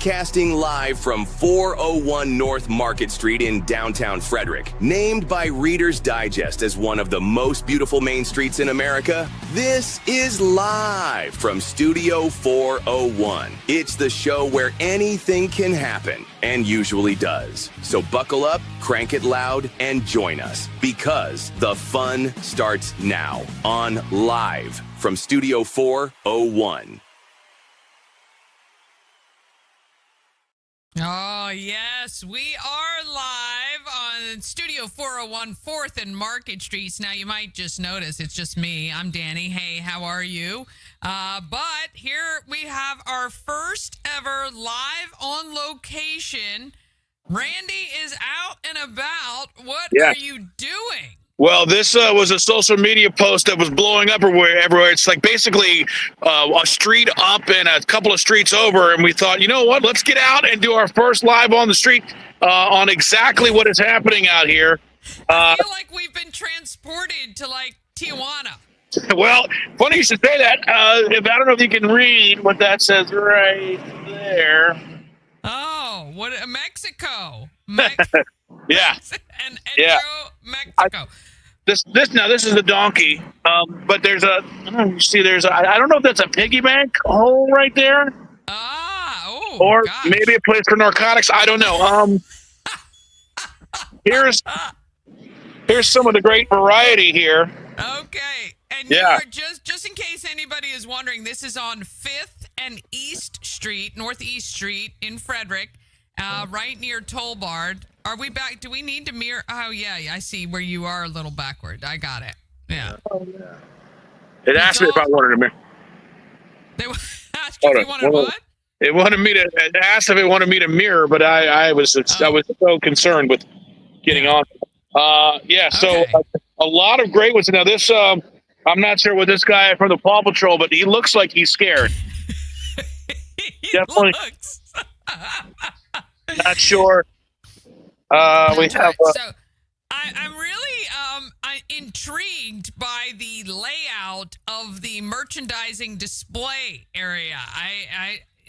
Broadcasting live from 401 North Market Street in downtown Frederick. Named by Reader's Digest as one of the most beautiful main streets in America, this is live from Studio 401. It's the show where anything can happen, and usually does. So buckle up, crank it loud, and join us, because the fun starts now on Live from Studio 401. Oh, yes, we are live on Studio 401 4th and Market Streets. Now, you might just notice it's just me. I'm Danny. Hey, how are you? But here we have our first ever live on location. Randy is out and about. What are you doing? Well, this was a social media post that was blowing up everywhere. It's like basically a street up and a couple of streets over. And we thought, you know what, let's get out and do our first live on the street on exactly what is happening out here. I feel like we've been transported to like Tijuana. Well, funny you should say that. I don't know if you can read what that says right there. Oh, what Mexico. Yeah. And yeah. Mexico. This is the donkey. But there's I don't know if that's a piggy bank hole right there. Or gosh. maybe a place for narcotics. I don't know. Here's some of the great variety here. Okay. And you are just in case anybody is wondering, this is on 5th and Northeast Street in Frederick, right near Toll Bar. Are we back? Do we need to mirror? Oh, yeah, I see where you are a little backward. I got it. Yeah. Oh, yeah. It asked me if I wanted a mirror. They asked you if you wanted what? It wanted me to. It asked if it wanted me to mirror, but I was so concerned with getting on. So a lot of great ones. Now this, I'm not sure what this guy from the Paw Patrol, but he looks like he's scared. Definitely. Not sure. We have. So I'm really intrigued by the layout of the merchandising display area.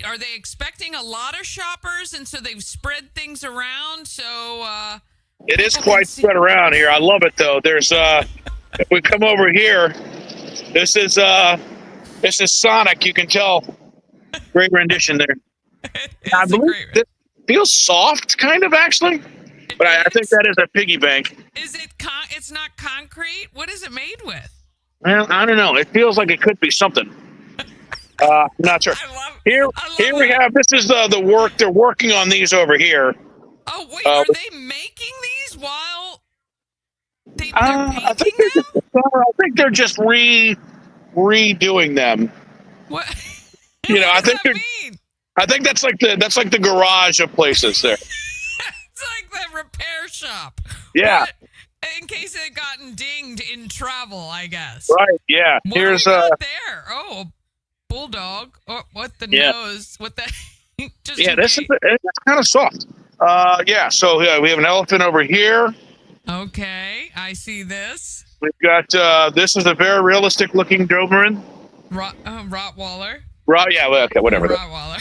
Are they expecting a lot of shoppers, and so they've spread things around? So it is quite spread around here. I love it though. There's if we come over here, this is Sonic. You can tell. Great rendition there. I believe this feels soft, kind of actually. But I think that is a piggy bank. Is it? It's not concrete. What is it made with? Well, I don't know. It feels like it could be something. I'm not sure. Here we have. This is the work. They're working on these over here. Oh wait, are they making these while they're painting them? I think they're just redoing them. What? I think I think that's like the garage of places there. It's like the repair shop. Yeah. But in case it had gotten dinged in travel, I guess. Right. Yeah. What Here's do we got there. Oh, a bulldog. Oh, what the nose? What the? Just this is it's kind of soft. So we have an elephant over here. Okay, I see this. We've got this is a very realistic looking Doberman. Rottweiler. Okay, whatever. Rottweiler.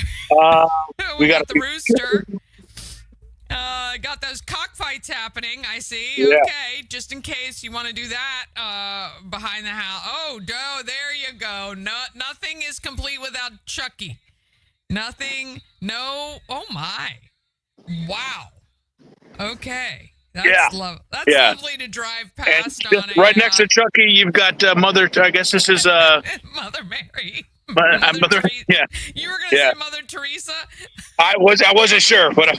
We got the rooster. Got those cockfights happening, I see. Yeah. Okay, just in case you want to do that behind the house. Oh, there you go. Nothing is complete without Chucky. Nothing. No. Oh, my. Wow. Okay. That's lovely to drive past on right next to Chucky, you've got Mother. I guess this is Mother Mary. Mother. Yeah. You were gonna say Mother Teresa. I wasn't sure, but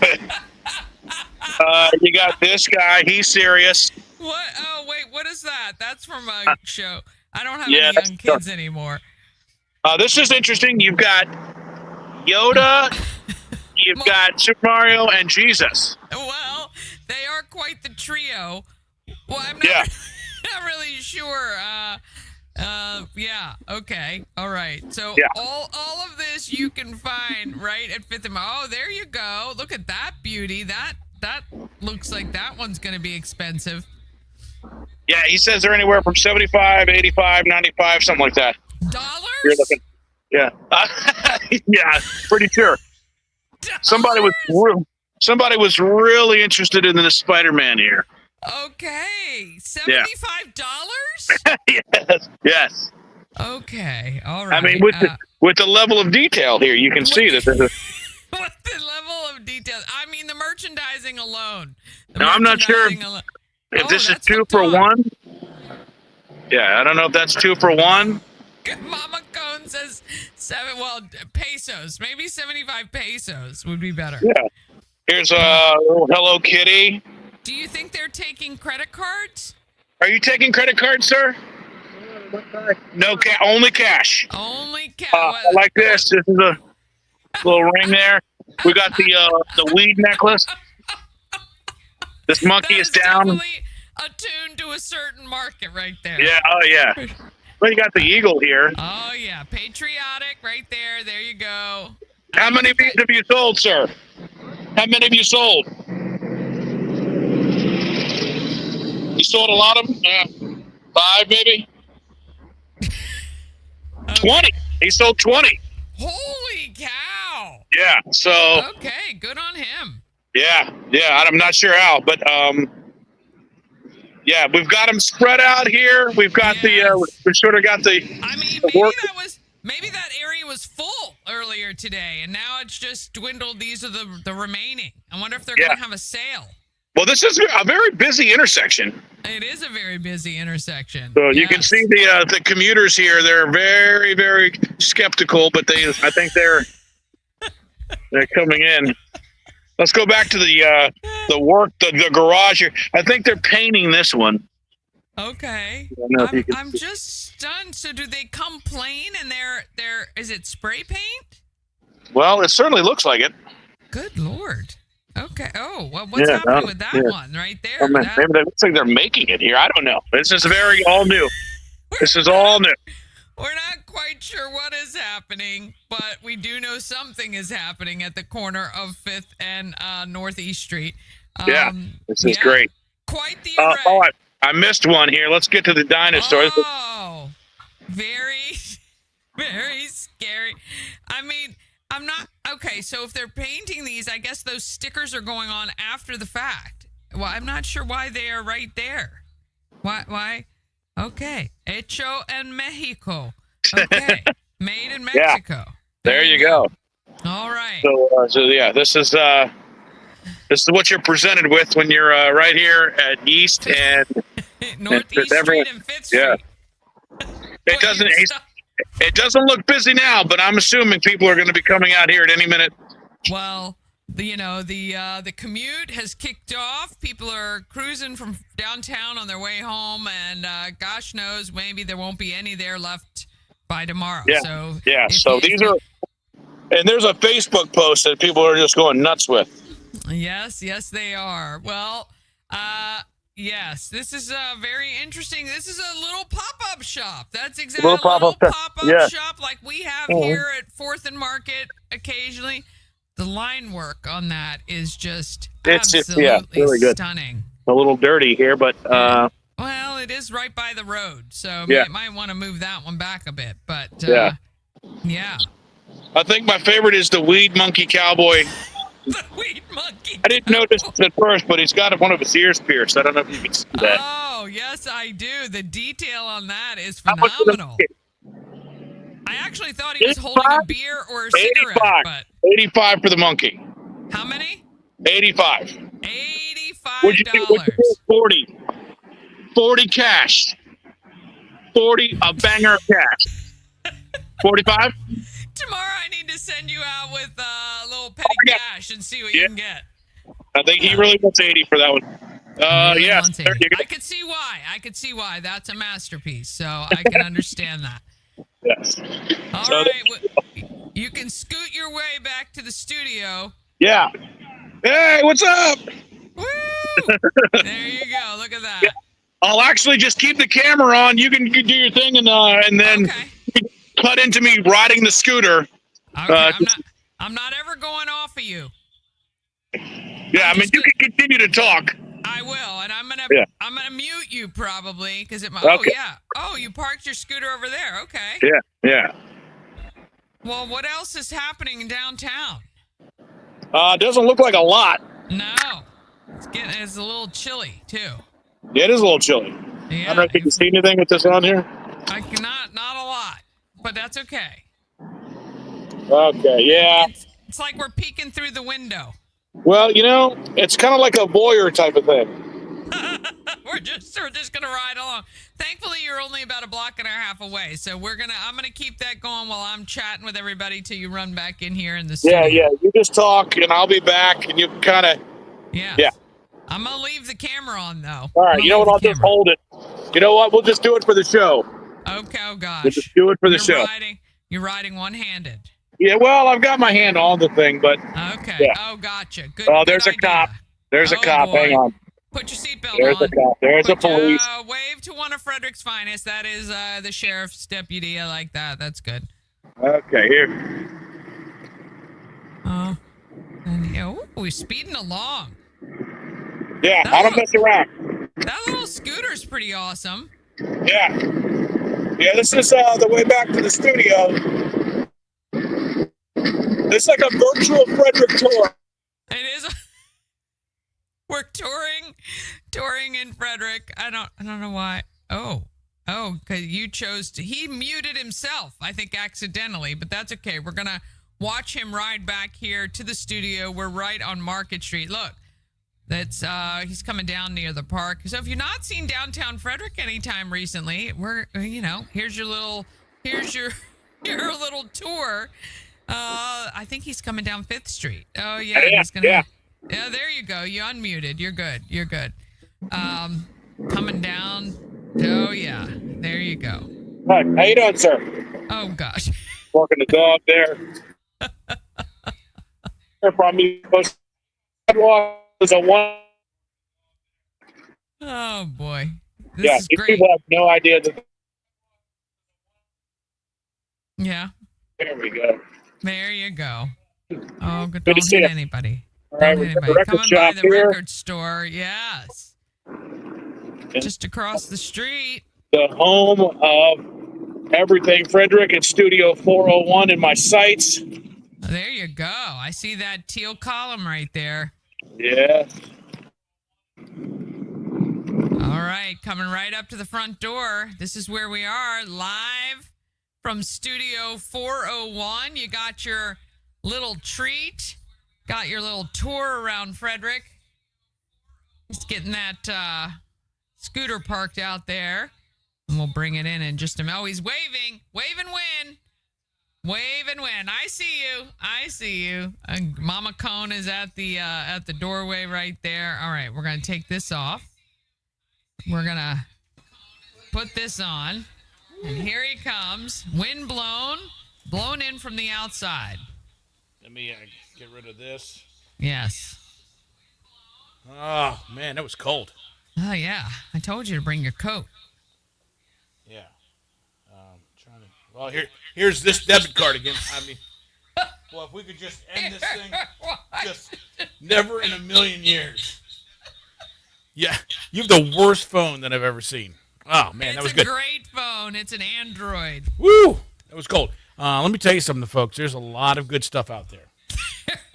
you got this guy. He's serious. What? Oh wait, what is that? That's from a show. I don't have any young kids anymore. This is interesting. You've got Yoda. You've got Super Mario and Jesus. Well, they are quite the trio. Well, I'm not, not really sure. Okay. All right. So all of this you can find right at Fifth and Oh, there you go. Look at that beauty. That looks like that one's going to be expensive. Yeah, he says they're anywhere from 75, 85, 95, something like that. Dollars? You're looking. Yeah. Yeah, pretty sure. Somebody was really interested in the Spider-Man here. Okay, $75? Yes. Okay, all right. I mean, with the level of detail here, you can see that. With the level of detail, I mean, the merchandising alone. I'm not sure if this is 2 for 1. Yeah, I don't know if that's 2 for 1. Mama Cone says pesos. Maybe 75 pesos would be better. Yeah. Here's a little Hello Kitty. Do you think they're taking credit cards? Are you taking credit cards, sir? No, only cash. Only cash. Like this. This is a little ring there. We got the weed necklace. This monkey is down. Definitely attuned to a certain market right there. Yeah. Oh yeah. Well, you got the eagle here. Oh yeah, patriotic right there. There you go. How many of these have you sold, sir? How many have you sold? You sold a lot of them? Yeah. 5 maybe? 20. He sold 20. Holy cow. Yeah, so. Okay, good on him. Yeah, I'm not sure how, but yeah, we've got them spread out here. We've got we sort of got the. I mean, maybe that area was full earlier today, and now it's just dwindled. These are the remaining. I wonder if they're going to have a sale. Well, this is a very busy intersection. It is a very busy intersection. So you can see the commuters here. They're very, very skeptical, but I think they're coming in. Let's go back to the garage here. I think they're painting this one. Okay. I'm just stunned. So do they come plain and is it spray paint? Well, it certainly looks like it. Good Lord. Okay. Oh, well, what's happening with that one right there? Maybe that looks like they're making it here. I don't know. This is very all new. This is all new. We're not quite sure what is happening, but we do know something is happening at the corner of 5th and Northeast Street. This is great. Quite the array. I missed one here. Let's get to the dinosaurs. Oh, very, very scary. I mean, I'm not... Okay, so if they're painting these, I guess those stickers are going on after the fact. Well, I'm not sure why they are right there. Why? Okay. Hecho en Mexico. Okay. Made in Mexico. Yeah. There you go. All right. So yeah, this is what you're presented with when you're right here at East and Northeast Street and 5th Street. Yeah. It doesn't look busy now, but I'm assuming people are going to be coming out here at any minute. Well, the commute has kicked off. People are cruising from downtown on their way home, and gosh knows, maybe there won't be any there left by tomorrow. Yeah. So these are, and there's a Facebook post that people are just going nuts with. Yes, they are. Well, yes, this is very interesting. This is a little pop-up shop. That's exactly a little pop-up shop like we have here at 4th and Market occasionally. The line work on that is just absolutely really good. Stunning. A little dirty here, but well, it is right by the road, so you might want to move that one back a bit. But yeah. I think my favorite is the Weed Monkey Cowboy. The Weed Monkey. I didn't notice this at first, but he's got one of his ears pierced. I don't know if you can see that. Oh, yes, I do. The detail on that is phenomenal. I actually thought he was holding a beer or a cigarette. 85. But 85 for the monkey. How many? 85. $85. Would you do 40? 40 cash. 40 a banger of cash. 45? Tomorrow I need to send you out with a little petty cash and see what you can get. I think he really wants 80 for that one. Yes. I could see why. That's a masterpiece, so I can understand that. Yes. All right. Well, you can scoot your way back to the studio. Yeah. Hey, what's up? Woo! There you go. Look at that. Yeah. I'll actually just keep the camera on. You can do your thing, and then cut into me riding the scooter. Okay. I'm not ever going off of you. Yeah, I mean, you can continue to talk. I will, and I'm gonna mute you probably because it might. Okay. Oh yeah. Oh, you parked your scooter over there. Okay. Yeah. Well, what else is happening in downtown? Doesn't look like a lot. No. It's a little chilly, too. Yeah, it is a little chilly. Yeah. I don't know if you can see anything with this on here. I cannot, not a lot, but that's okay. Okay, yeah. It's like we're peeking through the window. Well, it's kind of like a voyeur type of thing. we're just gonna ride along. Thankfully, you're only about a block and a half away, so I'm gonna keep that going while I'm chatting with everybody till you run back in here in the studio. Yeah. You just talk, and I'll be back, and you kind of. Yeah. I'm gonna leave the camera on though. All right. You know what? I'll just hold it. You know what? We'll just do it for the show. Okay. Oh gosh. We'll just do it for the show. You're riding one-handed. Yeah. Well, I've got my hand on the thing, but. Okay. Yeah. Oh, gotcha. Good. Oh, there's good a cop. idea. There's a cop. Boy. Hang on. Put your seatbelt There's on. a cop. There's a police. Wave to one of Frederick's finest. That is the sheriff's deputy. I like that. That's good. Okay, here. Oh, and we're speeding along. Yeah, I don't mess around. That little scooter's pretty awesome. Yeah. Yeah, this is the way back to the studio. It's like a virtual Frederick tour. It is. We're touring in Frederick. I don't know why. Oh, because you chose to. He muted himself, I think accidentally, but that's okay. We're gonna watch him ride back here to the studio. We're right on Market Street. Look, that's he's coming down near the park. So if you've not seen downtown Frederick anytime recently, here's your little tour. I think he's coming down 5th Street. Oh yeah, he's gonna. Yeah. Yeah, there you go. You unmuted. You're good. Coming down. Oh, yeah. There you go. Hi. How you doing, sir? Oh, gosh. Walking the dog there. From sidewalk is a one. Oh, boy. This Yeah, is you great. people have no idea. Yeah. There we go. There you go. Oh, Good don't to see hit you. anybody. All right, Don't we've hit got the anybody. record Coming by shop the here. record store. Yes. Just across the street. The home of everything Frederick and Studio 401 in my sights. There you go. I see that teal column right there. Yeah. All right, coming right up to the front door. This is where we are, live from Studio 401. You got your little treat, got your little tour around Frederick. Just getting that scooter parked out there, and we'll bring it in just a minute. Oh, he's waving. Wave and win. Wave and win. I see you. And Mama Cone is at the doorway right there. All right, we're going to take this off. We're going to put this on. And here he comes. Wind blown in from the outside. Let me get rid of this. Yes. Oh, man, that was cold. Oh, yeah. I told you to bring your coat. Yeah. Well, here's this debit card again. I mean, well, if we could just end this thing, just never in a million years. Yeah, you have the worst phone that I've ever seen. Oh, man, that was good. It's a great phone. It's an Android. Woo! That was cold. Let me tell you something, folks. There's a lot of good stuff out there.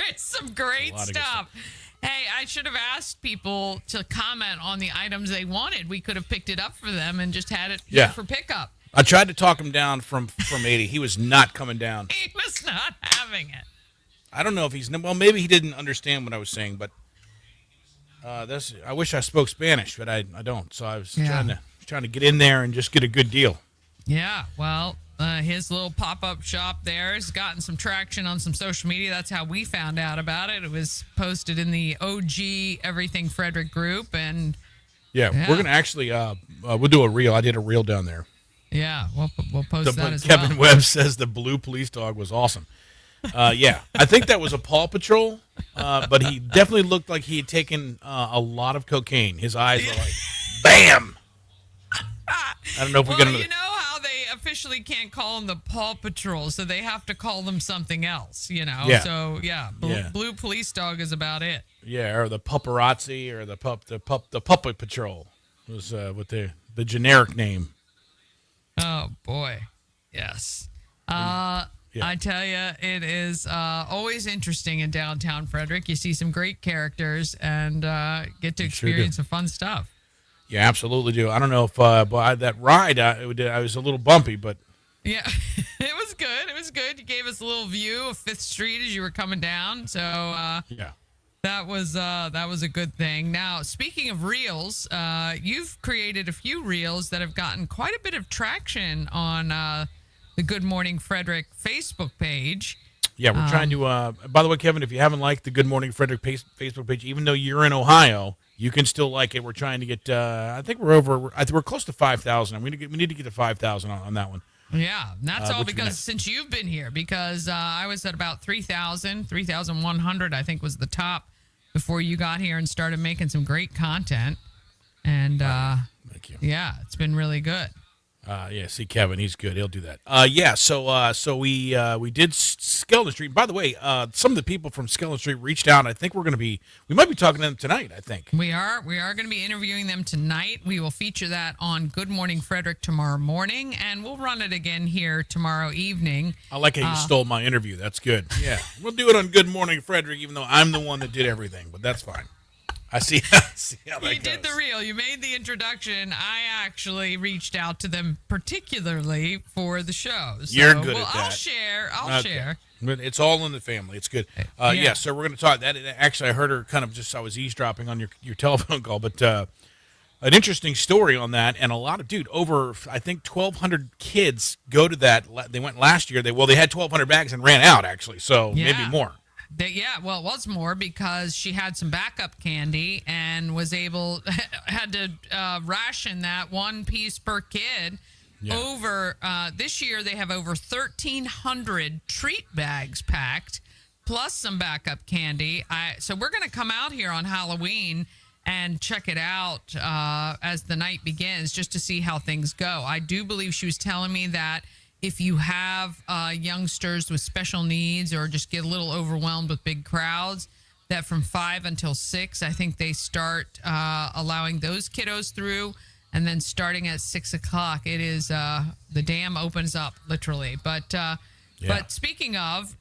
It's some great stuff. Hey, I should have asked people to comment on the items they wanted. We could have picked it up for them and just had it here for pickup. I tried to talk him down from 80. He was not coming down. He was not having it. I don't know if maybe he didn't understand what I was saying, but I wish I spoke Spanish, but I don't. So I was trying to get in there and just get a good deal. Yeah, well, his little pop-up shop there has gotten some traction on some social media. That's how we found out about it. It was posted in the OG Everything Frederick group, and we're gonna actually we'll do a reel. I did a reel down there. Yeah, we'll post that as Kevin Webb says the blue police dog was awesome. I think that was a Paw Patrol, but he definitely looked like he had taken a lot of cocaine. His eyes were like, bam. I don't know if we're gonna. You know how they officially can't call them the Paw Patrol, so they have to call them something else. You know. Yeah. So blue police dog is about it. Yeah, or the paparazzi, or the puppet patrol was with the generic name. Oh boy, yes. Yeah. I tell you, it is always interesting in downtown Frederick. You see some great characters and get to experience some fun stuff. You absolutely do. I don't know if that ride, I was a little bumpy, but. Yeah, it was good. It was good. You gave us a little view of 5th Street as you were coming down. So Yeah. that was a good thing. Now, speaking of reels, you've created a few reels that have gotten quite a bit of traction on the Good Morning Frederick Facebook page. Yeah, we're trying to. By the way, Kevin, if you haven't liked the Good Morning Frederick Facebook page, even though you're in Ohio, you can still like it. We're trying to get. I think we're over. I think we're close to 5,000. We need to get to 5,000 on that one. Yeah, and that's all because since you've been here, because I was at about 3,100, I think was the top before you got here and started making some great content. And Thank you. Yeah, it's been really good. Yeah, see Kevin, he's good. He'll do that. Yeah, so we did Skeleton Street. By the way, some of the people from Skeleton Street reached out. I think we might be talking to them tonight, I think. We are going to be interviewing them tonight. We will feature that on Good Morning Frederick tomorrow morning, and we'll run it again here tomorrow evening. I like how you stole my interview. That's good. Yeah, we'll do it on Good Morning Frederick, even though I'm the one that did everything, but that's fine. I see how that You goes. did the reel. You made the introduction. I actually reached out to them particularly for the show. So, You're good at that. I'll share. But it's all in the family. It's good. Yeah, so we're going to talk that. Actually, I heard her I was eavesdropping on your telephone call, but an interesting story on that. And a lot of, over, I think, 1,200 kids go to that. They went last year. They had 1,200 bags and ran out, actually. So maybe more. It was more because she had some backup candy and had to ration that one piece per kid. Yeah. Over this year, they have over 1,300 treat bags packed, plus some backup candy. So we're going to come out here on Halloween and check it out as the night begins, just to see how things go. I do believe she was telling me that if you have youngsters with special needs or just get a little overwhelmed with big crowds, that from 5 until 6, I think they start allowing those kiddos through. And then starting at 6 o'clock, it is the dam opens up literally. But speaking of,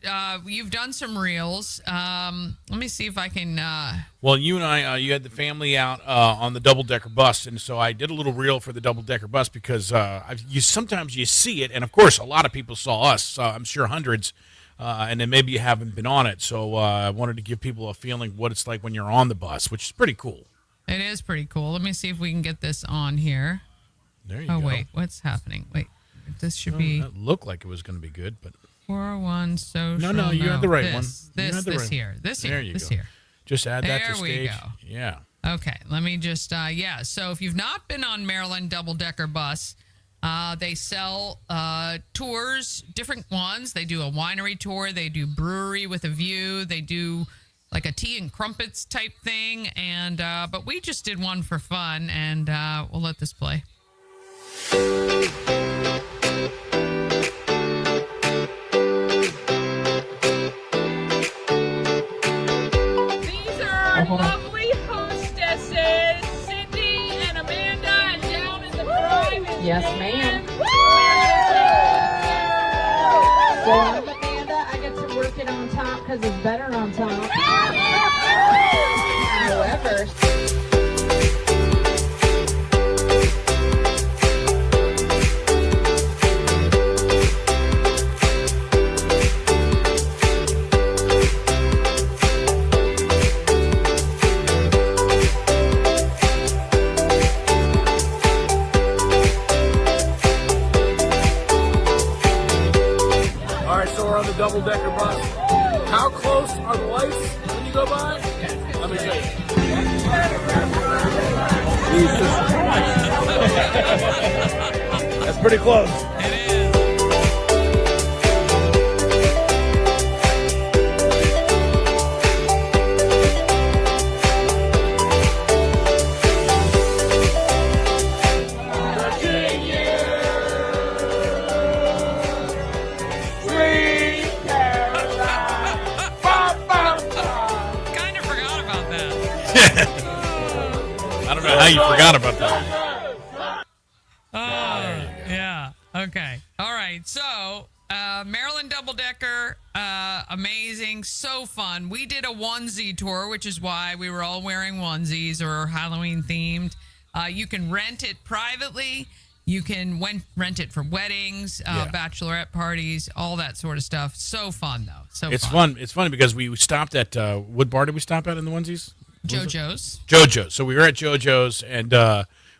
you've done some reels. Let me see if I can. Well, you and I, you had the family out on the double-decker bus, and so I did a little reel for the double-decker bus because sometimes you see it, and of course, a lot of people saw us. I'm sure hundreds, and then maybe you haven't been on it. So I wanted to give people a feeling what it's like when you're on the bus, which is pretty cool. It is pretty cool. Let me see if we can get this on here. There you go. Oh wait, what's happening? Wait, this should be. That looked like it was going to be good, but 401 social. No, you had the right one. This here. There you go. Here. Just add that to stage. There we go. Yeah. Okay, let me just, so if you've not been on Maryland double-decker bus, they sell tours, different ones. They do a winery tour. They do brewery with a view. They do like a tea and crumpets type thing. And but we just did one for fun, and we'll let this play. Lovely hostesses, Cindy and Amanda, and down in the drive. Yes, ma'am. So I'm Amanda. I get to work it on top because it's better on top. However. Double-decker bus. How close are the lights when you go by? Let me show you. That's pretty close. How you forgot about that? Oh, yeah. Okay. All right. So, Maryland double decker, amazing, so fun. We did a onesie tour, which is why we were all wearing onesies or Halloween themed. You can rent it privately. You can rent it for weddings, bachelorette parties, all that sort of stuff. So fun, though. It's fun. It's funny because we stopped at what bar did we stop at in the onesies? JoJo's. JoJo's. So we were at JoJo's and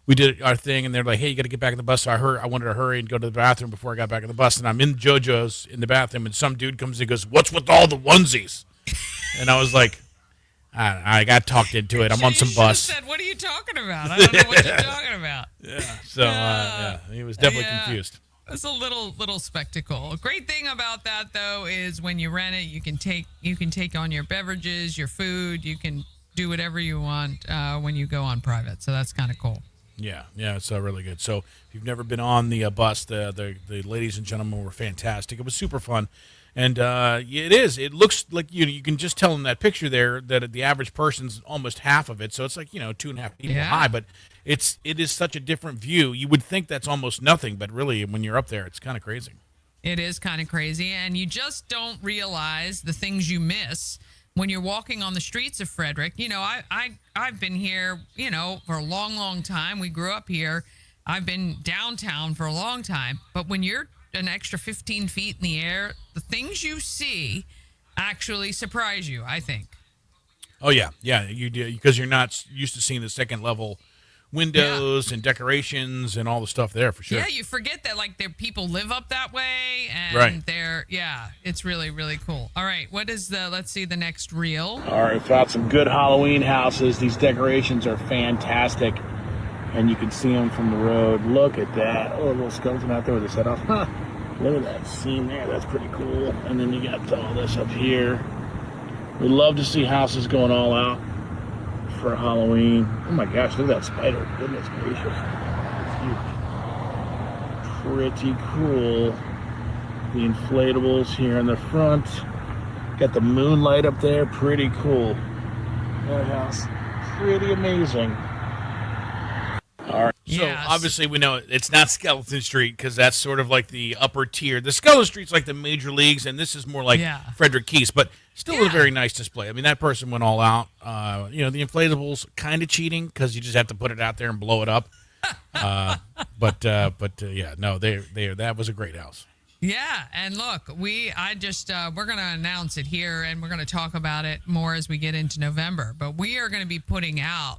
we did our thing, and they're like, "Hey, you got to get back in the bus." So I wanted to hurry and go to the bathroom before I got back in the bus, and I'm in JoJo's in the bathroom, and some dude comes in and goes, "What's with all the onesies?" And I was like, I got talked into it. I'm on some bus. Said, "What are you talking about? I don't know what you're talking about." Yeah. So he was definitely confused. It's a little spectacle. Great thing about that though is when you rent it, you can take on your beverages, your food. You can do whatever you want when you go on private. So that's kind of cool. Yeah, it's really good. So if you've never been on the bus, the ladies and gentlemen were fantastic. It was super fun. And it is. It looks like you can just tell in that picture there that the average person's almost half of it. So it's like 2.5 people high, but it is such a different view. You would think that's almost nothing, but really when you're up there, it's kind of crazy. It is kind of crazy, and you just don't realize the things you miss when you're walking on the streets of Frederick. I've been here, for a long, long time. We grew up here. I've been downtown for a long time, but when you're an extra 15 feet in the air, the things you see actually surprise you, I think. Oh, yeah, you do, because you're not used to seeing the second level windows and decorations and all the stuff there, for sure. Yeah, you forget that people live up that way, and it's really, really cool. All right, let's see the next reel. All right, found some good Halloween houses. These decorations are fantastic, and you can see them from the road. Look at that. Oh, a little skeleton out there with his head off. Huh. Look at that scene there. That's pretty cool. And then you got all this up here. We love to see houses going all out for Halloween. Oh my gosh, look at that spider. Goodness gracious. It's huge. Pretty cool. The inflatables here in the front. Got the moonlight up there. Pretty cool. That house. Pretty amazing. All right. So obviously we know it's not Skeleton Street because that's sort of like the upper tier. The Skeleton Street's like the major leagues, and this is more like Frederick Keys, but still a very nice display. I mean, that person went all out. The inflatables kind of cheating because you just have to put it out there and blow it up. That was a great house. Yeah, and look, we're going to announce it here, and we're going to talk about it more as we get into November. But we are going to be putting out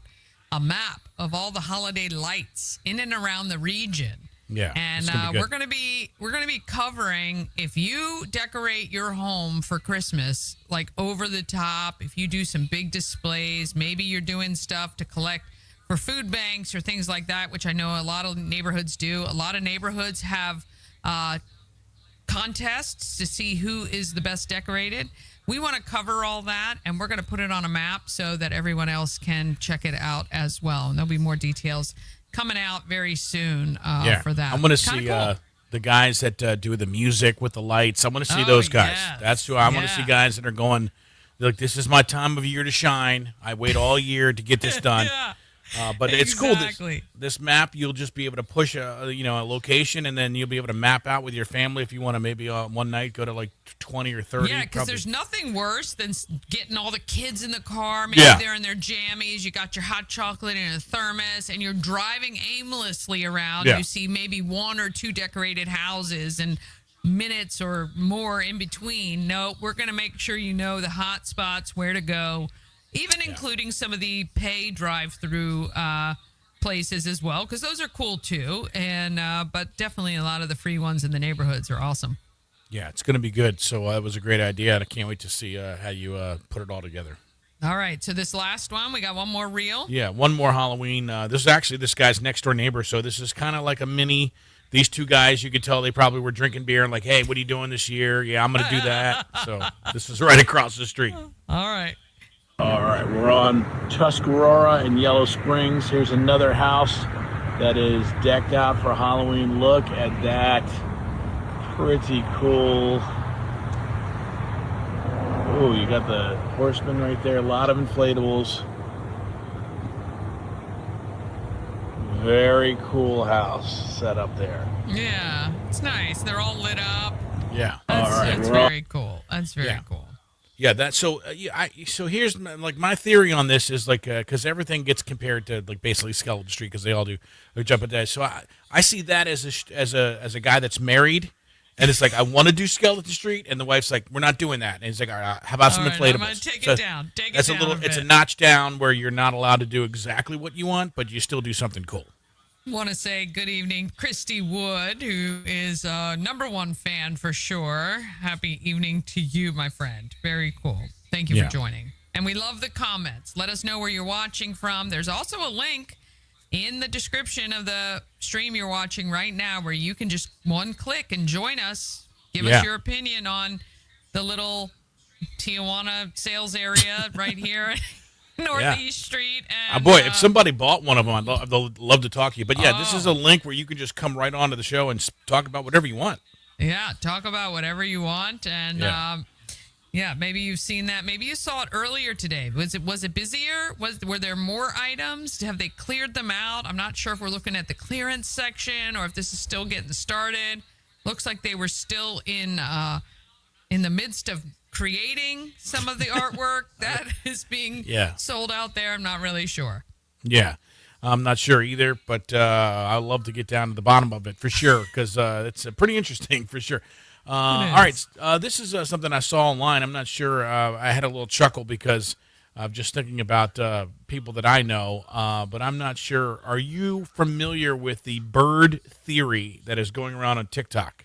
a map of all the holiday lights in and around the region. Yeah, and we're going to be covering if you decorate your home for Christmas, like over the top. If you do some big displays, maybe you're doing stuff to collect for food banks or things like that, which I know a lot of neighborhoods do. A lot of neighborhoods have contests to see who is the best decorated. We want to cover all that, and we're going to put it on a map so that everyone else can check it out as well. And there'll be more details coming out very soon for that. I'm going to see the guys that do the music with the lights. I want to see those guys. Yes. That's who I want to see, guys that are going, look, this is my time of year to shine. I wait all year to get this done. But it's cool. This map, you'll just be able to push a location, and then you'll be able to map out with your family if you want to maybe one night go to like 20 or 30. Yeah, because there's nothing worse than getting all the kids in the car. Maybe they're in their jammies. You got your hot chocolate in a thermos, and you're driving aimlessly around. You see maybe one or two decorated houses and minutes or more in between. No, we're going to make sure you know the hot spots, where to go. Even including some of the pay drive-through places as well, because those are cool too. And but definitely a lot of the free ones in the neighborhoods are awesome. Yeah, it's going to be good. So it was a great idea, and I can't wait to see how you put it all together. All right, so this last one, we got one more reel. Yeah, one more Halloween. This is actually this guy's next-door neighbor, so this is kind of like a mini. These two guys, you could tell they probably were drinking beer and like, hey, what are you doing this year? Yeah, I'm going to do that. So this is right across the street. All right. All right, we're on Tuscarora in Yellow Springs. Here's another house that is decked out for Halloween. Look at that. Pretty cool. Oh, you got the horseman right there. A lot of inflatables. Very cool house set up there. Yeah, it's nice. They're all lit up. Yeah. That's very cool. That's very cool. Yeah, so here's my theory on this is because everything gets compared to basically Skeleton Street because they all do jump and dash. So I see that as a guy that's married, and it's like I want to do Skeleton Street, and the wife's like we're not doing that, and he's like all right, how about some inflatables? I'm gonna take it down. That's a little. It's a notch down where you're not allowed to do exactly what you want, but you still do something cool. Want to say good evening, Christy Wood, who is a #1 fan for sure. Happy evening to you, my friend. Very cool. Thank you for joining. And we love the comments. Let us know where you're watching from. There's also a link in the description of the stream you're watching right now where you can just one click and join us. Give us your opinion on the little Tijuana sales area right here. Northeast Street. And, boy, if somebody bought one of them, I'd love to talk to you. But this is a link where you can just come right onto the show and talk about whatever you want. Yeah, talk about whatever you want. And maybe you've seen that. Maybe you saw it earlier today. Was it busier? Were there more items? Have they cleared them out? I'm not sure if we're looking at the clearance section or if this is still getting started. Looks like they were still in the midst of creating some of the artwork that is being sold out there. I'm not really sure. Yeah, I'm not sure either, but I'd love to get down to the bottom of it for sure because it's pretty interesting for sure. All right, this is something I saw online. I'm not sure. I had a little chuckle because I'm just thinking about people that I know, but I'm not sure. Are you familiar with the bird theory that is going around on TikTok?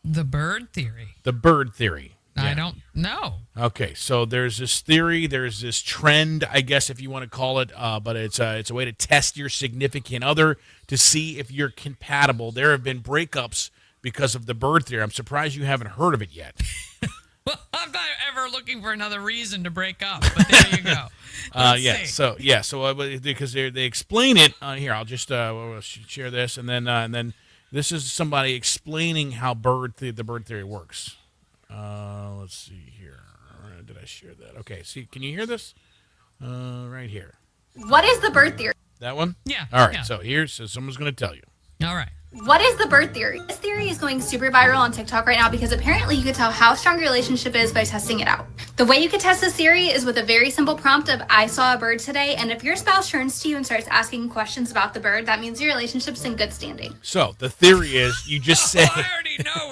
The bird theory? The bird theory. Yeah. I don't know. Okay, so there's this theory, there's this trend, I guess if you want to call it, but it's a way to test your significant other to see if you're compatible. There have been breakups because of the bird theory. I'm surprised you haven't heard of it yet. Well, I'm not ever looking for another reason to break up, but there you go. So because they explain it here, I'll just share this, and then this is somebody explaining how the bird theory works. Let's see here. Did I share that? Okay, see, can you hear this? Right here. What is the bird theory? That one? Yeah. All right, yeah. so someone's going to tell you. All right. What is the bird theory? This theory is going super viral on TikTok right now because apparently you could tell how strong your relationship is by testing it out. The way you could test this theory is with a very simple prompt of I saw a bird today, and if your spouse turns to you and starts asking questions about the bird, that means your relationship's in good standing. So the theory is you just say I already know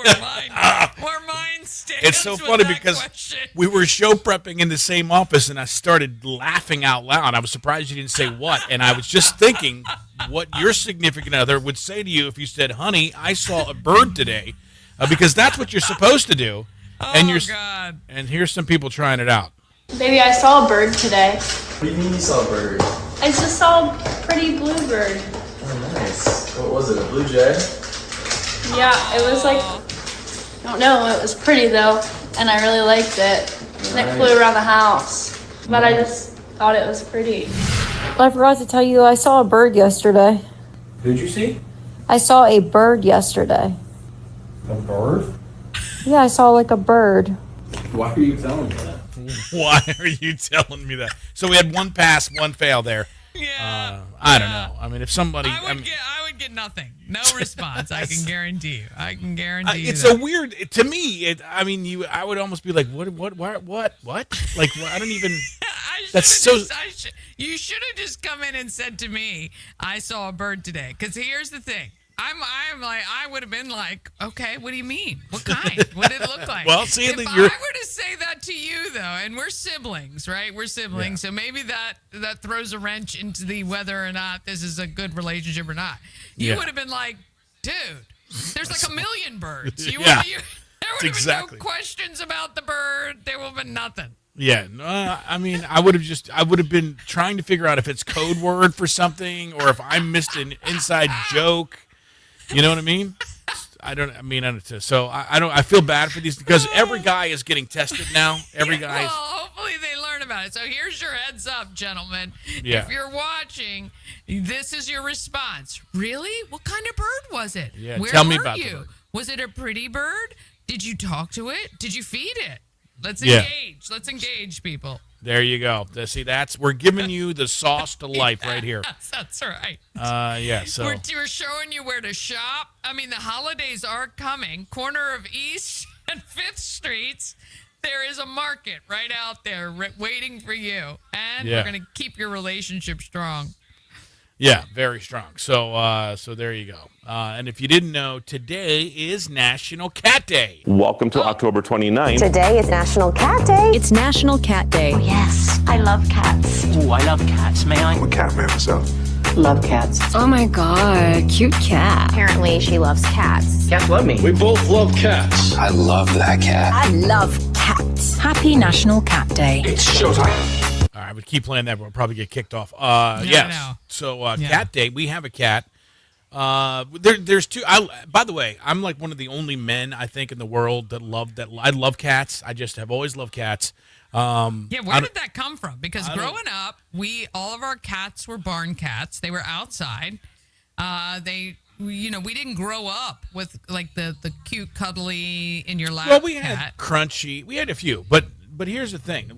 where mine stands. It's so funny because we were show prepping in the same office and I started laughing out loud. I was surprised you didn't say what, and I was just thinking what your significant other would say to you if you said, honey, I saw a bird today, because that's what you're supposed to do. God. And here's some people trying it out. Baby, I saw a bird today. What do you mean you saw a bird? I just saw a pretty blue bird. Oh, nice. What was it, a blue jay? Yeah, it was like, I don't know, it was pretty though, and I really liked it. And it flew around the house, but I just thought it was pretty. I forgot to tell you, I saw a bird yesterday. Who'd you see? I saw a bird yesterday. A bird? Yeah, I saw like a bird. Why are you telling me that? Why are you telling me that? So we had one pass, one fail there. Yeah. I don't know. I mean, if somebody... I would get nothing. No response. I can guarantee you. It's a weird... To me, I would almost be like, what? Like, I don't even... You should have just come in and said to me, I saw a bird today. Because here's the thing. I would have been like, okay, what do you mean? What kind? What did it look like? Well, see, if I were to say that to you, though, and we're siblings, right? We're siblings, so maybe that throws a wrench into the whether or not this is a good relationship or not. You would have been like, dude, there's like a million birds. There would have been no questions about the bird. There would have been nothing. Yeah, no, I mean, I would have been trying to figure out if it's code word for something or if I missed an inside joke. You know what I mean? So I feel bad for these because every guy is getting tested now. Well, hopefully they learn about it. So here's your heads up, gentlemen. Yeah. If you're watching, this is your response. Really? What kind of bird was it? Yeah, Where tell me were about you? the bird. Was it a pretty bird? Did you talk to it? Did you feed it? Let's engage. Let's engage people. There you go. See, we're giving you the sauce to life right here. That's right. So we're showing you where to shop. I mean, the holidays are coming. Corner of East and Fifth Streets, there is a market right out there waiting for you. And we're going to keep your relationship strong. Yeah, very strong. So there you go. And if you didn't know, today is National Cat Day. Welcome to October 29th. Today is National Cat Day. It's National Cat Day. Oh, yes, I love cats. Oh, I love cats. May I? I'm a cat man myself. Love cats. Oh my God, cute cat. Apparently, she loves cats. Cats love me. We both love cats. I love that cat. I love cats. Happy National Cat Day. It's showtime. All right, we keep playing that, but we'll probably get kicked off. I Yes. know. So Cat Day, we have a cat. There's two. By the way, I'm like one of the only men I think in the world that love that. I love cats. I just have always loved cats. Where did that come from? Because growing up, all of our cats were barn cats. They were outside. We didn't grow up with like the cute, cuddly in your lap. Well, we had cat. Crunchy. We had a few, but here's the thing.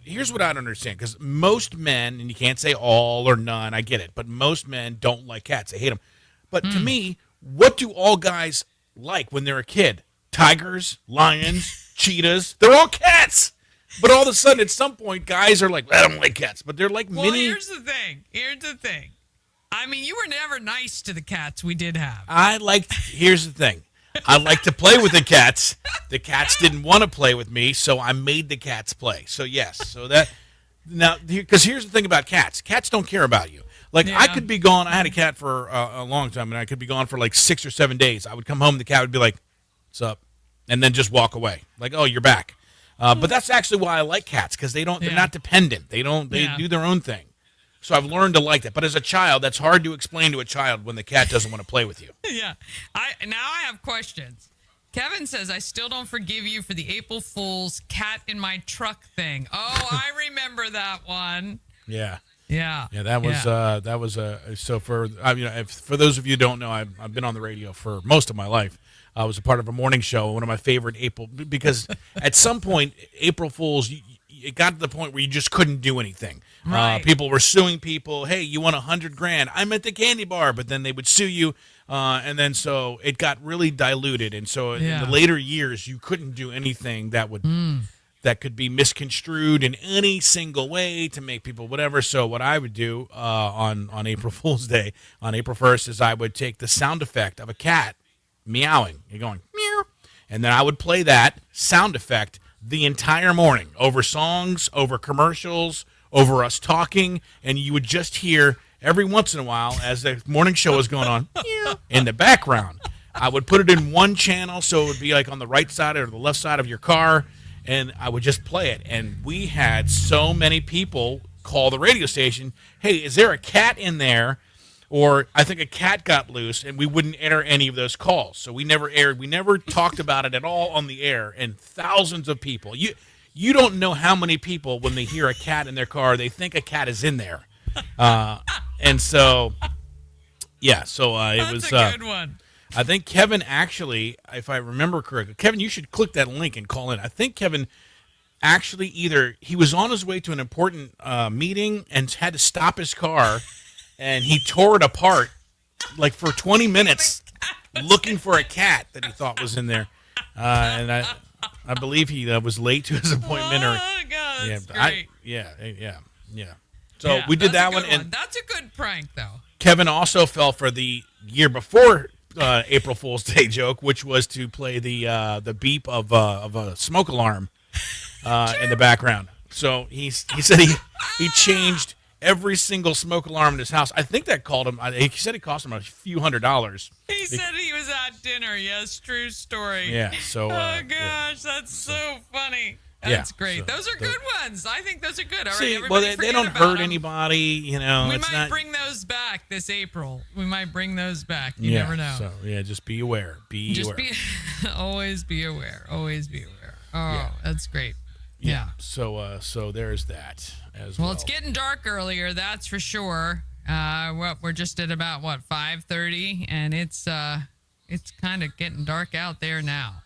Here's what I don't understand. Because most men, and you can't say all or none, I get it, but most men don't like cats. They hate them. But to me, what do all guys like when they're a kid? Tigers, lions, cheetahs. They're all cats. But all of a sudden, at some point, guys are like, I don't like cats. But they're like mini. Here's the thing. I mean, you were never nice to the cats we did have. Here's the thing. I like to play with the cats. The cats didn't want to play with me, so I made the cats play. So, yes. Because here's the thing about cats. Cats don't care about you. I could be gone. I had a cat for a long time, and I could be gone for like 6 or 7 days. I would come home, the cat would be like, what's up? And then just walk away. Like, oh, you're back. But that's actually why I like cats, because they're not dependent. They do their own thing. So I've learned to like that. But as a child, that's hard to explain to a child when the cat doesn't want to play with you. Yeah. Now I have questions. Kevin says, I still don't forgive you for the April Fool's cat in my truck thing. Oh, I remember that one. Yeah. Yeah. Yeah, that was so for those of you who don't know, I've been on the radio for most of my life. I was a part of a morning show, one of my favorite because at some point, April Fools, it got to the point where you just couldn't do anything. Right. People were suing people. Hey, you won $100,000. I'm at the candy bar, but then they would sue you. And then so it got really diluted. And so in the later years, you couldn't do anything that would that could be misconstrued in any single way to make people whatever. So what I would do on April Fool's Day, on April 1st, is I would take the sound effect of a cat meowing. You're going, meow. And then I would play that sound effect the entire morning over songs, over commercials, over us talking, and you would just hear every once in a while as the morning show was going on in the background. I would put it in one channel so it would be like on the right side or the left side of your car, and I would just play it. And we had so many people call the radio station, hey, is there a cat in there? Or I think a cat got loose, and we wouldn't enter any of those calls. So we never talked about it at all on the air, and thousands of people. You don't know how many people, when they hear a cat in their car, they think a cat is in there. And so, yeah, so it was a good one. I think Kevin actually, if I remember correctly, Kevin, you should click that link and call in. I think Kevin actually he was on his way to an important meeting and had to stop his car, and he tore it apart like for 20 minutes looking for a cat that he thought was in there. And I believe he was late to his appointment. Oh, God, that's great. Yeah. So we did that one. And that's a good prank, though. Kevin also fell for the year before April Fool's Day joke, which was to play the beep of a smoke alarm in the background. So he said he changed every single smoke alarm in his house. I think that cost him. He said it cost him a few $100s. He said he was at dinner. Yes, true story. Yeah. So. Oh gosh, that's so funny. That's great. Those are good ones. I think those are good. All right, everybody they don't hurt anybody. You know, we might bring those back this April. We might bring those back. You never know. So just be aware. Always be aware. Always be aware. Oh, that's great. Yeah. So there's that as well. Well, it's getting dark earlier, that's for sure. We're just at about 5:30, and it's kind of getting dark out there now.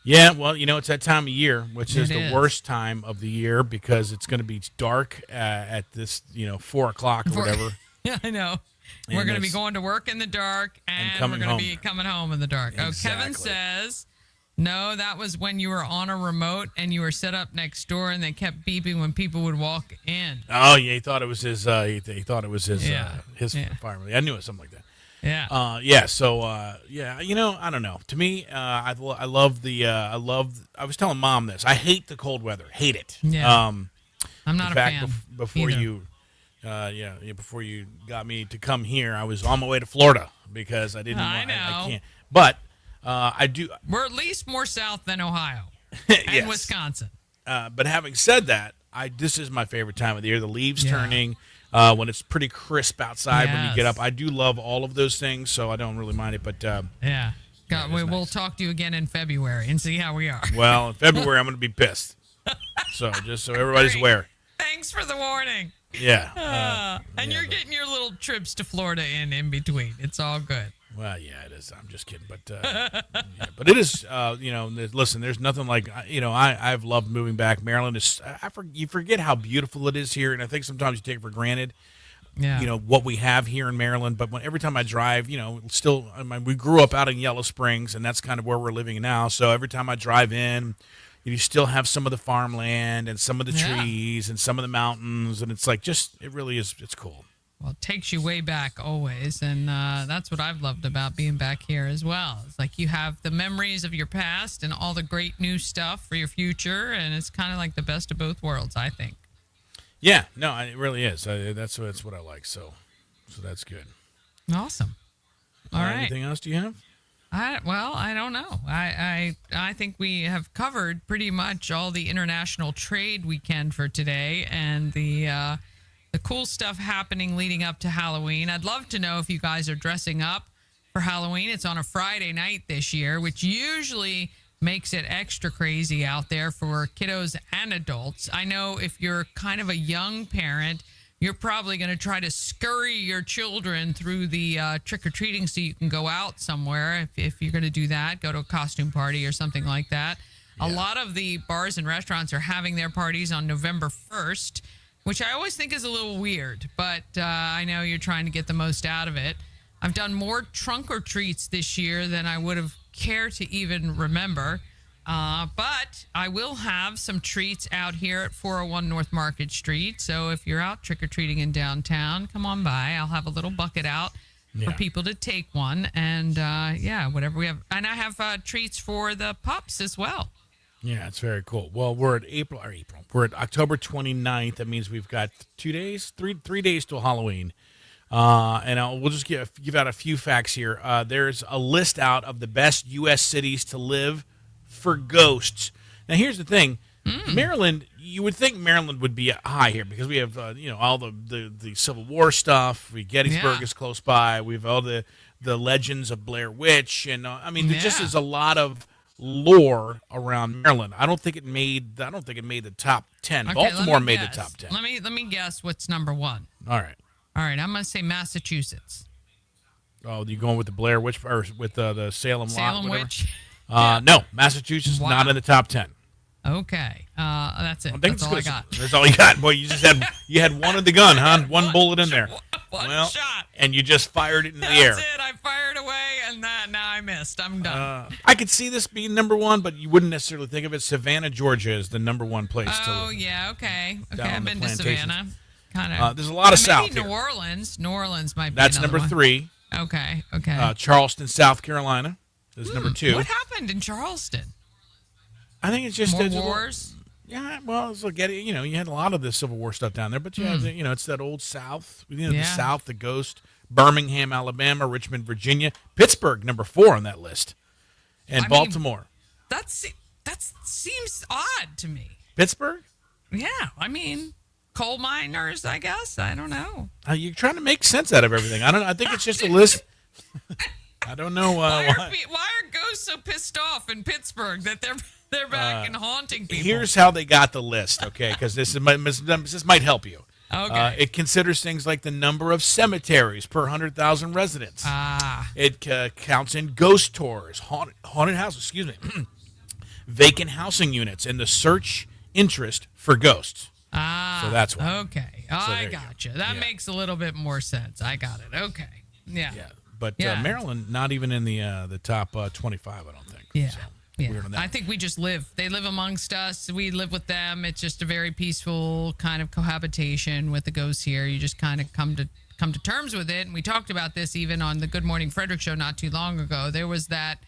Yeah, well, it's that time of year, which is the worst time of the year because it's going to be dark at this, 4 o'clock or whatever. Yeah, I know. And we're going to be going to work in the dark, and we're going to be coming home in the dark. Exactly. Oh, Kevin says No, that was when you were on a remote and you were set up next door, and they kept beeping when people would walk in. Oh yeah, he thought it was his. He thought it was his. Yeah. His fireman. I knew it was something like that. Yeah. Yeah. So yeah, I don't know. To me, I love the. I was telling Mom this. I hate the cold weather. Hate it. Yeah. I'm not in a fact, fan. Before either. you, before you got me to come here, I was on my way to Florida because I didn't. I know. I can't. But I do. We're at least more south than Ohio and Yes. Wisconsin. But having said that, this is my favorite time of the year. The leaves turning, when it's pretty crisp outside when you get up. I do love all of those things, so I don't really mind it. But yeah, we'll talk to you again in February and see how we are. Well, in February I'm going to be pissed. So just so everybody's aware. Thanks for the warning. Yeah. And you're getting your little trips to Florida in between. It's all good. Well, yeah, it is. I'm just kidding, but but it is. Listen, there's nothing like I've loved moving back. Maryland is. You forget how beautiful it is here, and I think sometimes you take it for granted. Yeah. What we have here in Maryland, but every time I drive, still, we grew up out in Yellow Springs, and that's kind of where we're living now. So every time I drive in, you still have some of the farmland and some of the trees and some of the mountains, and it's like it really is. It's cool. Well, it takes you way back always, and that's what I've loved about being back here as well. It's like you have the memories of your past and all the great new stuff for your future, and it's kind of like the best of both worlds, I think. Yeah, no, it really is. That's what I like. So that's good. Awesome. All right. Anything else do you have? I don't know. I think we have covered pretty much all the International Trade Weekend for today, and the cool stuff happening leading up to Halloween. I'd love to know if you guys are dressing up for Halloween. It's on a Friday night this year, which usually makes it extra crazy out there for kiddos and adults. I know if you're kind of a young parent, you're probably going to try to scurry your children through the trick-or-treating so you can go out somewhere. If you're going to do that, go to a costume party or something like that. Yeah. A lot of the bars and restaurants are having their parties on November 1st, which I always think is a little weird, but I know you're trying to get the most out of it. I've done more trunk or treats this year than I would have cared to even remember, but I will have some treats out here at 401 North Market Street. So if you're out trick-or-treating in downtown, come on by. I'll have a little bucket out for people to take one, and whatever we have. And I have treats for the pups as well. Yeah, it's very cool. Well, we're at April. We're at October 29th. That means we've got 2 days, three days till Halloween. We'll just give out a few facts here. There's a list out of the best U.S. cities to live for ghosts. Now, here's the thing. Maryland, you would think Maryland would be high here because we have, all the Civil War stuff. Gettysburg is close by. We have all the legends of Blair Witch. And, there just is a lot of lore around Maryland. I don't think it made the top 10. Okay, Baltimore made the top 10. Let me guess what's number one. All right, I'm going to say Massachusetts. Oh, you going with the Blair Witch or with the Salem Witch? No, Massachusetts not in the top 10. Okay, that's it. That's all I got. That's all you got. Boy, you had one in the gun, huh? One bullet in there. One shot. And you just fired it in the That's air. it. I fired away, and now I missed. I'm done. I could see this being number one, but you wouldn't necessarily think of it. Savannah, Georgia is the number one place to live. Oh, yeah, okay. Down I've on the been to plantations. Savannah. Kind of. There's a lot of south New here. Orleans. New Orleans might be That's another number one. 3. Okay. Charleston, South Carolina is number 2. What happened in Charleston? I think it's just more wars. Yeah, well, it's like, you had a lot of the Civil War stuff down there, but you have, it's that old South, the South, the Ghost, Birmingham, Alabama, Richmond, Virginia, Pittsburgh, number 4 on that list, and Baltimore. That seems odd to me. Pittsburgh? Yeah, coal miners, I guess. I don't know. You're trying to make sense out of everything. I think it's just a list. I don't know why are ghosts so pissed off in Pittsburgh that they're back and haunting people. Here's how they got the list, okay? Because this might help you. Okay. It considers things like the number of cemeteries per 100,000 residents. It counts in ghost tours, haunted houses, vacant housing units, and the search interest for ghosts. So that's why. Okay. I gotcha. That makes a little bit more sense. I got it. Okay. Yeah. But Maryland, not even in the top 25, I don't think. Yeah. So. Yeah, weird on that. I think we just live. They live amongst us. We live with them. It's just a very peaceful kind of cohabitation with the ghosts here. You just kind of come to terms with it. And we talked about this even on the Good Morning Frederick show not too long ago. There was that.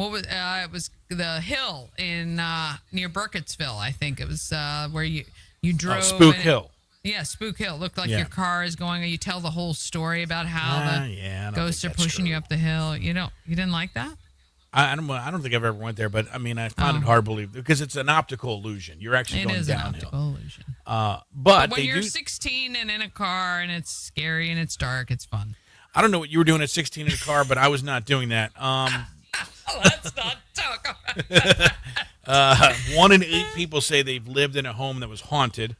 It was the hill in near Burkittsville. I think it was where you drove. Spook Hill. Yeah, Spook Hill. Looked like your car is going. You tell the whole story about how the ghosts are pushing you up the hill. You didn't like that? I don't think I've ever went there, but I mean, I found it hard to believe because it's an optical illusion. You're actually going downhill. It is an optical illusion. But when you're 16 and in a car and it's scary and it's dark, it's fun. I don't know what you were doing at 16 in a car, but I was not doing that. Let's not talk about that. 1 in 8 people say they've lived in a home that was haunted,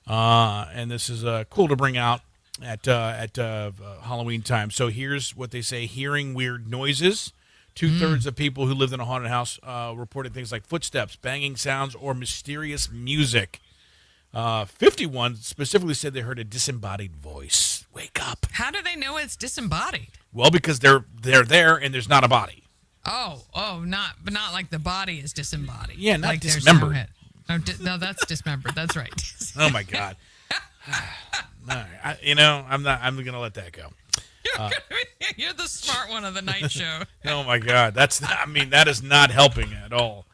and this is cool to bring out at Halloween time. So here's what they say: hearing weird noises. 2/3 of people who lived in a haunted house reported things like footsteps, banging sounds, or mysterious music. 51 specifically said they heard a disembodied voice. Wake up. How do they know it's disembodied? Well, because they're there and there's not a body. But not like the body is disembodied. Yeah, not like dismembered. No, that's dismembered. That's right. Oh my God. I'm gonna let that go. You're the smart one of the night show. Oh my God, that is not helping at all.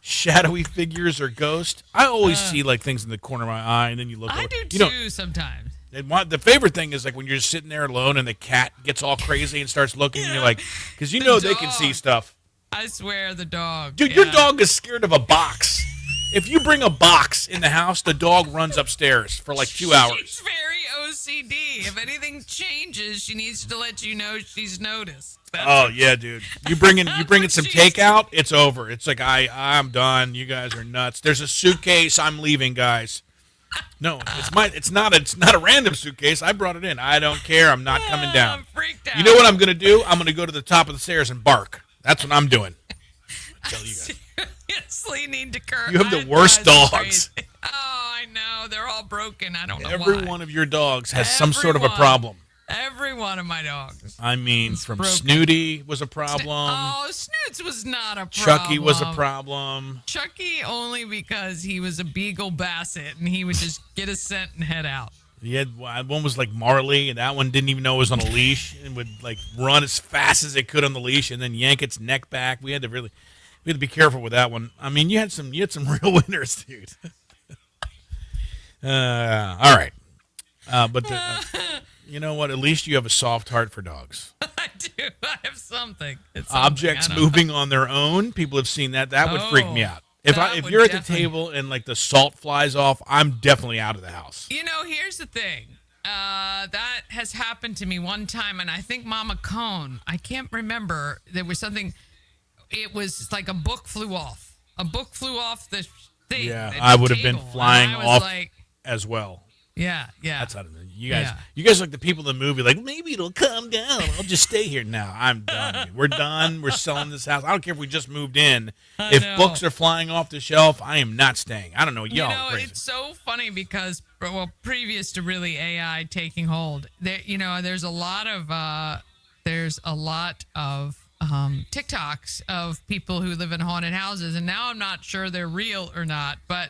Shadowy figures or ghosts. I always see like things in the corner of my eye, and then you look. I do too sometimes. The favorite thing is like when you're just sitting there alone and the cat gets all crazy and starts looking, and you're like, because they can see stuff. I swear, the dog. Dude, your dog is scared of a box. If you bring a box in the house, the dog runs upstairs for like 2 hours. She's very OCD. If anything changes, she needs to let you know she's noticed. Yeah, dude. You bring in some takeout, it's over. It's like I'm done. You guys are nuts. There's a suitcase. I'm leaving, guys. No, it's not a random suitcase. I brought it in. I don't care. I'm not coming down. I'm freaked out. You know what I'm gonna do? I'm gonna go to the top of the stairs and bark. That's what I'm doing. I tell you guys. Seriously need to curb. You have the worst dogs. Oh, I know. They're all broken. I don't know Every why. one of your dogs has some sort of a problem. Every one of my dogs. I mean, Snooty was a problem. Snoots was not a problem. Chucky was a problem. Chucky only because he was a Beagle Basset and he would just get a scent and head out. One was like Marley, and that one didn't even know it was on a leash and would like run as fast as it could on the leash and then yank its neck back. We had to be careful with that one. I mean, you had some real winners, dude. All right. But you know what? At least you have a soft heart for dogs. I do. I have something. Objects moving on their own. People have seen that. That would freak me out. If you're at the table and like the salt flies off, I'm definitely out of the house. Here's the thing. That has happened to me one time, and I think Mama Cone, I can't remember. There was something. It was like a book flew off. A book flew off the thing. Yeah, I would have been flying off as well. Yeah. That's out of it. You guys like the people in the movie, like, maybe it'll calm down. I'll just stay here now. I'm done. We're done. We're selling this house. I don't care if we just moved in. If books are flying off the shelf, I am not staying. I don't know. Y'all are crazy. It's so funny because, previous to really AI taking hold, there's a lot of TikToks of people who live in haunted houses, and now I'm not sure they're real or not, but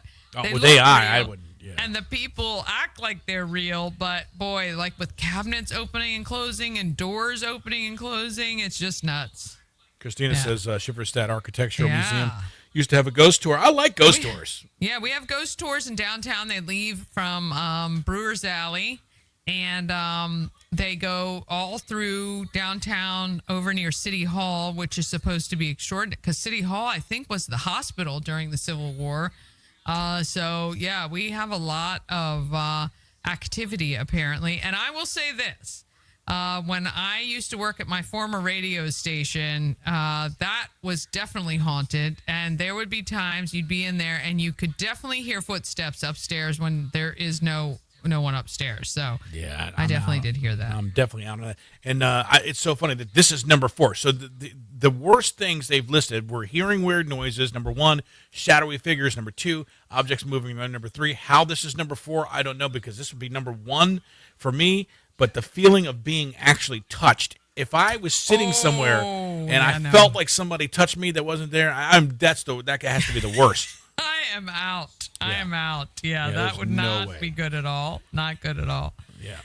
with AI, I wouldn't. Yeah. And the people act like they're real, but boy, like with cabinets opening and closing and doors opening and closing, it's just nuts. Christina says Schifferstadt Architectural Museum used to have a ghost tour. I like ghost tours. Yeah, we have ghost tours in downtown. They leave from Brewers Alley, and they go all through downtown over near City Hall, which is supposed to be extraordinary because City Hall, I think, was the hospital during the Civil War. We have a lot of activity apparently. And I will say this, when I used to work at my former radio station, that was definitely haunted. And there would be times you'd be in there and you could definitely hear footsteps upstairs when there is no one upstairs. So yeah, I definitely did hear that. I'm definitely out of that. And it's so funny that this is number 4. So the worst things they've listed were hearing weird noises, number 1, shadowy figures, number 2, objects moving around, number 3. How this is number 4, I don't know, because this would be number 1 for me. But the feeling of being actually touched if I was sitting somewhere and I no. felt like somebody touched me that wasn't there, that guy has to be the worst. I am out. I am out. Yeah, that would no not way. be good at all. Not good at all. Yeah.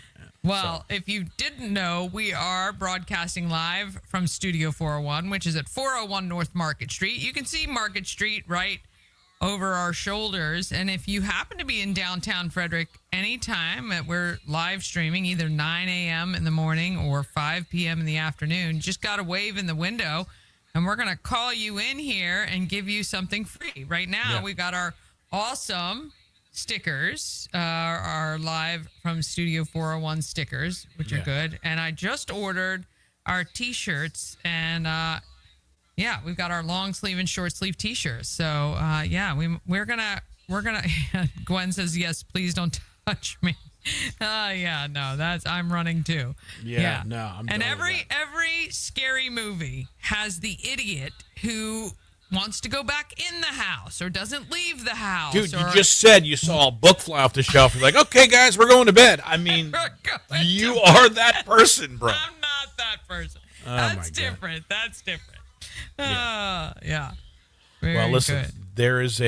Well, if you didn't know, we are broadcasting live from Studio 401, which is at 401 North Market Street. You can see Market Street right over our shoulders. And if you happen to be in downtown Frederick anytime that we're live streaming, either 9 a.m. in the morning or 5 p.m. in the afternoon, you just got to wave in the window and we're going to call you in here and give you something free. Right now, we got our awesome stickers, our live from Studio 401 stickers, which are good. And I just ordered our T-shirts, and we've got our long sleeve and short sleeve T-shirts. So we're gonna. Gwen says yes. Please don't touch me. I'm running too. Yeah. No, I'm. And every scary movie has the idiot who wants to go back in the house or doesn't leave the house. Dude, you just said you saw a book fly off the shelf. You're like, okay, guys, we're going to bed. I mean, you are that person, bro. I'm not that person. Oh, That's different. That's different. Very well, listen, good. there is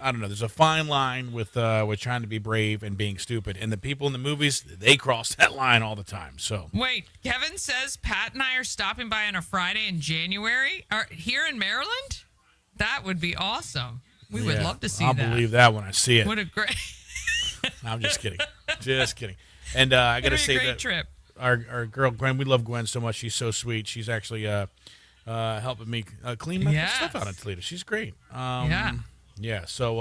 I don't know. There's a fine line with trying to be brave and being stupid, and the people in the movies, they cross that line all the time. So wait, Kevin says Pat and I are stopping by on a Friday in January. Here in Maryland? That would be awesome. We would love to see that. I'll believe that when I see it. What a great. I'm just kidding. Just kidding. And I got to say that trip. Our girl Gwen, we love Gwen so much. She's so sweet. She's actually helping me clean my stuff out in Toledo. She's great. Yeah. So,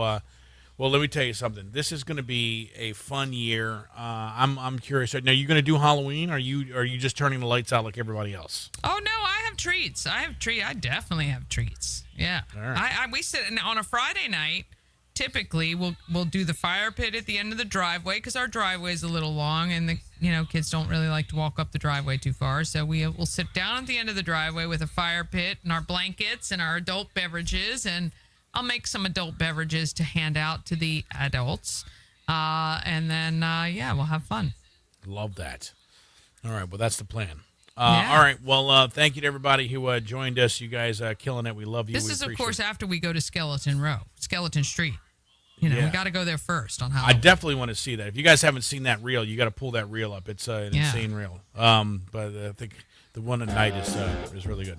well, let me tell you something. This is going to be a fun year. I'm curious. Now, you're going to do Halloween? Are you just turning the lights out like everybody else? Oh no, I have treats. I definitely have treats. Yeah. All right. We sit on a Friday night. Typically, we'll do the fire pit at the end of the driveway because our driveway is a little long, and the kids don't really like to walk up the driveway too far. So we'll sit down at the end of the driveway with a fire pit and our blankets and our adult beverages, and I'll make some adult beverages to hand out to the adults. And then, we'll have fun. Love that. All right. Well, that's the plan. All right. Well, thank you to everybody who joined us. You guys killing it. We love you. This is, of course, after we go to Skeleton Street. We got to go there first on Halloween. I definitely want to see that. If you guys haven't seen that reel, you got to pull that reel up. It's an insane reel. But I think the one at night is really good.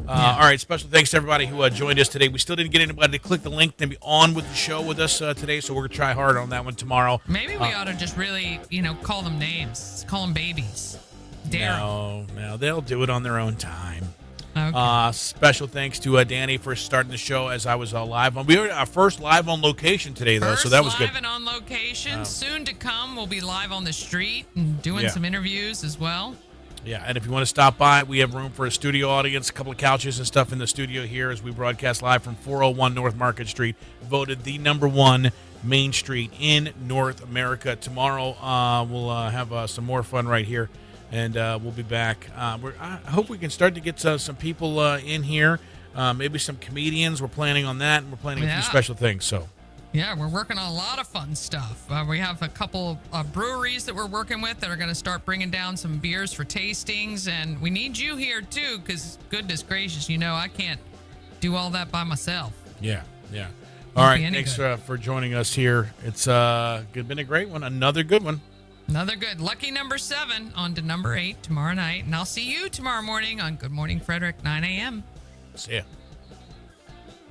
All right, special thanks to everybody who joined us today. We still didn't get anybody to click the link and be on with the show with us today, so we're going to try hard on that one tomorrow. Maybe we ought to just really, call them names. Call them babies. No, they'll do it on their own time. Okay. Special thanks to Danny for starting the show as I was live on. We were our first live on location today, though, so that was good. Live and on location. Soon to come, we'll be live on the street and doing some interviews as well. Yeah, and if you want to stop by, we have room for a studio audience, a couple of couches and stuff in the studio here as we broadcast live from 401 North Market Street, voted the #1 main street in North America. Tomorrow, we'll have some more fun right here. And we'll be back. I hope we can start to get some people in here, maybe some comedians. We're planning on that, and we're planning a few special things. So, yeah, we're working on a lot of fun stuff. We have a couple of breweries that we're working with that are going to start bringing down some beers for tastings, and we need you here too, because goodness gracious, I can't do all that by myself. Yeah. All right, thanks for joining us here. It's been a great one, another good one. Another good. Lucky number 7 on to number 8 tomorrow night. And I'll see you tomorrow morning on Good Morning Frederick, 9 a.m. See ya.